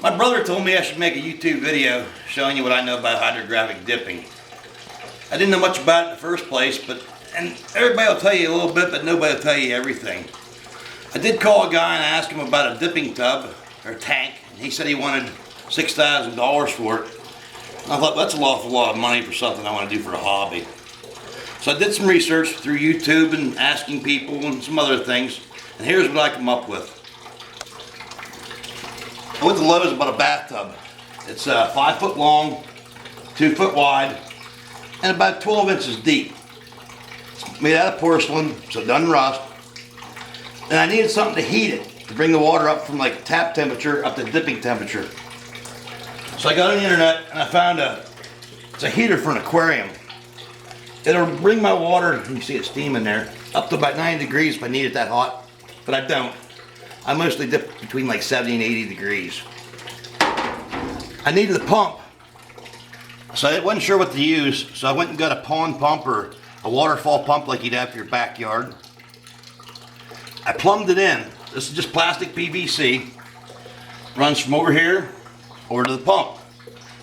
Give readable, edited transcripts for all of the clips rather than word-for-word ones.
My brother told me I should make a YouTube video showing you what I know about hydrographic dipping. I didn't know much about it in the first place, and everybody will tell you a little bit, but nobody will tell you everything. I did call a guy and ask him about a dipping tub or tank, and he said he wanted $6,000 for it. And I thought that's an awful lot of money for something I want to do for a hobby. So I did some research through YouTube and asking people and some other things, and here's what I come up with. I went to Lowe's and bought a bathtub. It's 5 foot long, 2 foot wide, and about 12 inches deep. It's made out of porcelain, so it doesn't rust. And I needed something to heat it, to bring the water up from like tap temperature up to dipping temperature. So I got on the internet and I found it's a heater for an aquarium. It'll bring my water, you can see it steaming there, up to about 90 degrees if I need it that hot, but I don't. I mostly dip between like 70 and 80 degrees. I needed a pump, so I wasn't sure what to use, so I went and got a pond pump or a waterfall pump like you'd have for your backyard. I plumbed it in. This is just plastic PVC. Runs from over here over to the pump.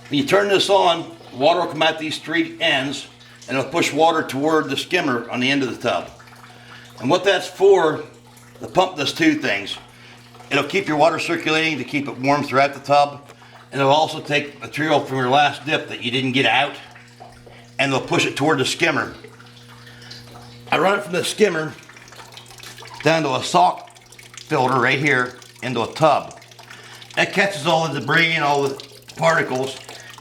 When you turn this on, water will come out these 3 ends and it'll push water toward the skimmer on the end of the tub. And what that's for, the pump does 2 things. It'll keep your water circulating to keep it warm throughout the tub, and it'll also take material from your last dip that you didn't get out, and it'll push it toward the skimmer. I run it from the skimmer down to a sock filter right here into a tub. That catches all the debris and all the particles,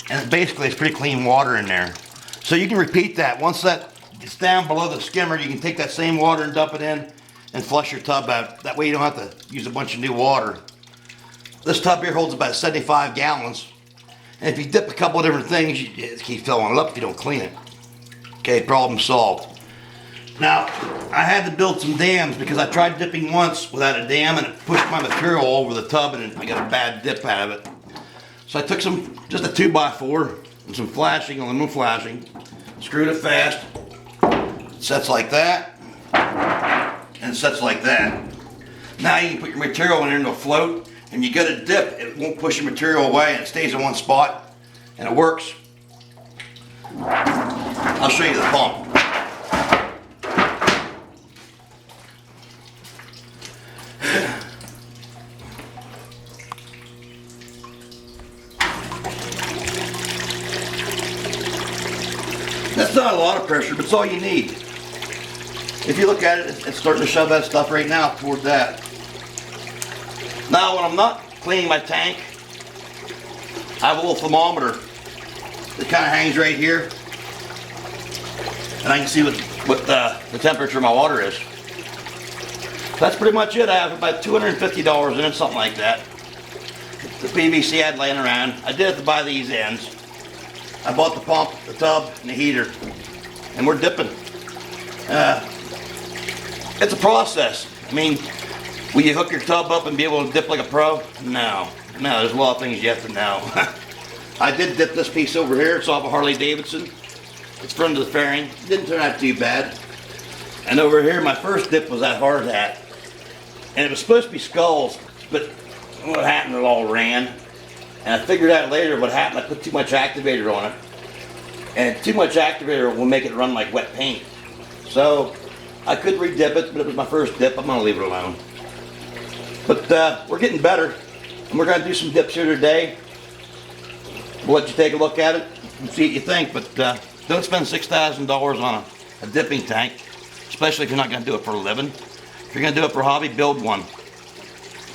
and basically it's pretty clean water in there. So you can repeat that. Once that gets down below the skimmer, you can take that same water and dump it in and flush your tub out. That way you don't have to use a bunch of new water. This tub here holds about 75 gallons. And if you dip a couple of different things, you just keep filling it up if you don't clean it. Okay, problem solved. Now, I had to build some dams because I tried dipping once without a dam and it pushed my material all over the tub and I got a bad dip out of it. So I took just a 2x4 and some flashing, aluminum flashing, screwed it fast. It sets like that, and it sets like that. Now you can put your material in there and it'll float, and you get a dip, it won't push your material away and it stays in one spot, and it works. I'll show you the pump. That's not a lot of pressure, but it's all you need. If you look at it, it's starting to shove that stuff right now toward that. Now when I'm not cleaning my tank, I have a little thermometer that kind of hangs right here. And I can see what the temperature of my water is. That's pretty much it. I have about $250 in it, something like that. The PVC I had laying around. I did have to buy these ends. I bought the pump, the tub, and the heater, and we're dipping. It's a process. I mean, will you hook your tub up and be able to dip like a pro? No, there's a lot of things you have to know. I did dip this piece over here. It's off a Harley Davidson. It's front of the fairing. It didn't turn out too bad. And over here, my first dip was that hard hat. And it was supposed to be skulls, but what happened, it all ran. And I figured out later what happened. I put too much activator on it. And too much activator will make it run like wet paint. So I could re-dip it, but it was my first dip. I'm going to leave it alone. But we're getting better. And we're going to do some dips here today. We'll let you take a look at it and see what you think. But don't spend $6,000 on a dipping tank, especially if you're not going to do it for a living. If you're going to do it for a hobby, build one.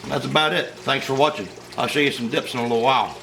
And that's about it. Thanks for watching. I'll show you some dips in a little while.